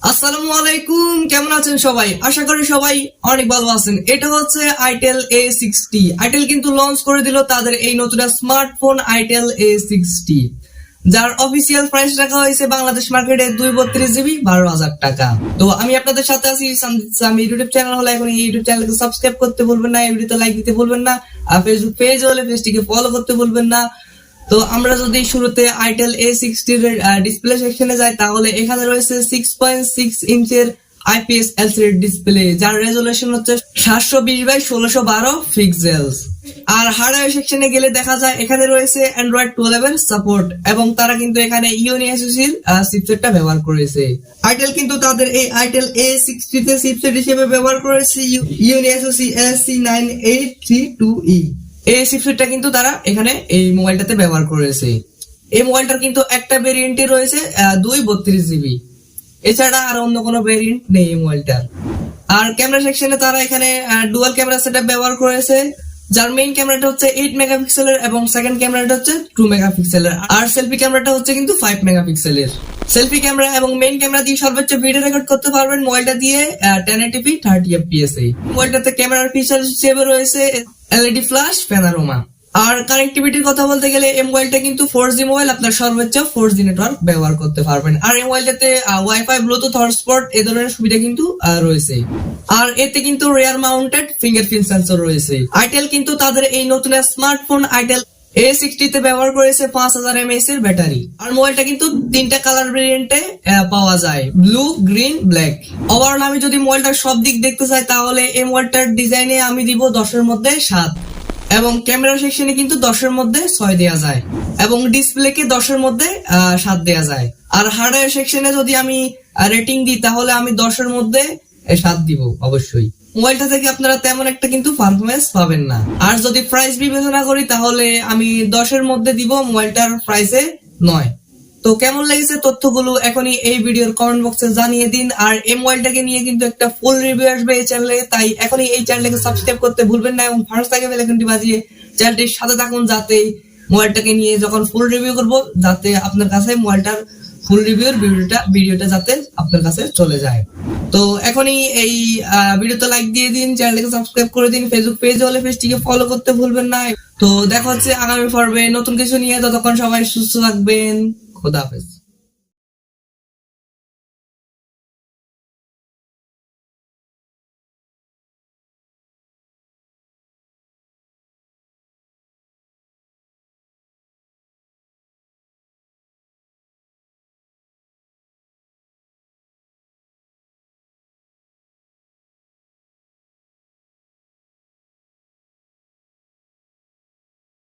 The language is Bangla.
আসসালামু আলাইকুম, কেমন আছেন সবাই? আশা করি সবাই অনেক ভালো আছেন। এটা হচ্ছে Itel A60। Itel কিন্তু লঞ্চ করে দিল তাদের এই নতুন স্মার্টফোন Itel A60, যার অফিসিয়াল প্রাইস রাখা হয়েছে বাংলাদেশ মার্কেটে 232GB 12,000 টাকা। তো আমি আপনাদের সাথে আছি সামির। ইউটিউব চ্যানেল হলে এখন ইউটিউব চ্যানেলকে সাবস্ক্রাইব করতে ভুলবেন না, ভিডিওতে লাইক দিতে ভুলবেন না, আর ফেসবুক পেজ হলে পেজটিকে ফলো করতে ভুলবেন না। তো আমরা যদি শুরুতে Itel A60 এর ডিসপ্লে সেকশনে যাই, তাহলে এখানে রয়েছে 6.6 ইঞ্চের IPS LCD ডিসপ্লে, যার রেজোলিউশন হচ্ছে 720x1612 পিক্সেলস। আর হার্ডওয়্যার সেকশনে গেলে দেখা যায় এখানে রয়েছে Android 12 এর সাপোর্ট, এবং তারা কিন্তু এখানে ইউনিএসওসি চিপসেটটা ব্যবহার করেছে। Itel কিন্তু তাদের এই Itel A60 তে চিপসেট হিসেবে ব্যবহার করেছে ইউনিএসওসি SC9832E। এই চিপসেটটা কিন্তু তারা এখানে এই মোবাইলটাতে ব্যবহার করেছে। এই মোবাইলটার কিন্তু একটা ভেরিয়েন্টই রয়েছে 232GB, এছাড়া আর অন্য কোনো ভেরিয়েন্ট নেই এই মোবাইলটার। আর ক্যামেরা সেকশনে তারা এখানে ডুয়াল ক্যামেরা সেটআপ ব্যবহার করেছে, যার মেইন ক্যামেরাটা হচ্ছে 8 মেগাপিক্সেলের এবং সেকেন্ড ক্যামেরাটা হচ্ছে 2 মেগাপিক্সেলের। আর সেলফি ক্যামেরাটা হচ্ছে কিন্তু 5 মেগাপিক্সেলের। সেলফি ক্যামেরা এবং মেইন ক্যামেরা দিয়ে সর্বোচ্চ ভিডিও রেকর্ড করতে পারবেন মোবাইলটা দিয়ে 1080p 30fps এ। মোবাইলটাতে ক্যামেরার ফিচার হিসেবে রয়েছে এলইডি ফ্ল্যাশ প্যানোরামা। আর কানেক্টিভিটির কথা বলতে গেলে এই মোবাইলটা কিন্তু 4G মোবাইল, আপনার সর্বোচ্চ 4G নেটওয়ার্ক ব্যবহার করতে পারবেন। আর এই মোবাইলটাতে ওয়াইফাই, ব্লুটুথ, হটস্পট এই ধরনের সুবিধা কিন্তু রয়েছে। আর এতে কিন্তু রিয়ার মাউন্টেড ফিঙ্গারপ্রিন্ট সেন্সর রয়েছে। Itel কিন্তু তাদের এই নতুন স্মার্টফোন Itel A60 তে ব্যবহার করেছে 5000 mAh এর ব্যাটারি। আর মোবাইলটা কিন্তু তিনটা কালার ভেরিয়েন্টে পাওয়া যায়, ব্লু, গ্রিন, ব্ল্যাক। ওভারঅল আমি যদি মোবাইলটার সব দিক দেখতে চাই, তাহলে এই মোবাইলটার ডিজাইনে আমি দিব 10 এর মধ্যে 7, এবং ক্যামেরা সেকশনে কিন্তু 10 এর মধ্যে 6 দেয়া যায়, এবং ডিসপ্লেকে 10 এর মধ্যে 7 দেয়া যায়। আর হার্ডওয়্যার সেকশনে যদি আমি রেটিং দিই, তাহলে আমি 10 এর মধ্যে 7 দিব অবশ্যই। মোবাইলটা থেকে আপনারা তেমন একটা কিন্তু পারফরমেন্স পাবেন না। আর যদি প্রাইস বিবেচনা করি, তাহলে আমি 10 এর মধ্যে দিব মোবাইলটার প্রাইসে 9। তো কেমন লেগেছে তথ্যগুলো এখনই এই ভিডিওর কমেন্ট বক্সে জানিয়ে দিন। আর এই মোবাইলটাকে নিয়ে কিন্তু একটা ফুল রিভিউ আসবে এই চ্যানেলে, তাই এখনই এই চ্যানেলটাকে সাবস্ক্রাইব করতে ভুলবেন না, এবং ফার্স্ট থেকে বেল আইকনটি বাজিয়ে চ্যানেলটির সাথে থাকুন, যাতে মোবাইলটাকে নিয়ে যখন ফুল রিভিউ করব, যাতে আপনার কাছে মোবাইলটার ফুল রিভিউর ভিডিওটা যাতে আপনার কাছে চলে যায়। তো এখনই এই ভিডিওতে লাইক দিয়ে দিন, চ্যানেলটাকে সাবস্ক্রাইব করে দিন, ফেসবুক পেজ হলে পেজটিকে ফলো করতে ভুলবেন না। তো দেখা হচ্ছে আগামী পর্বে নতুন কিছু নিয়ে। ততক্ষণ সবাই সুস্থ থাকবেন। খোদা হাফেজ।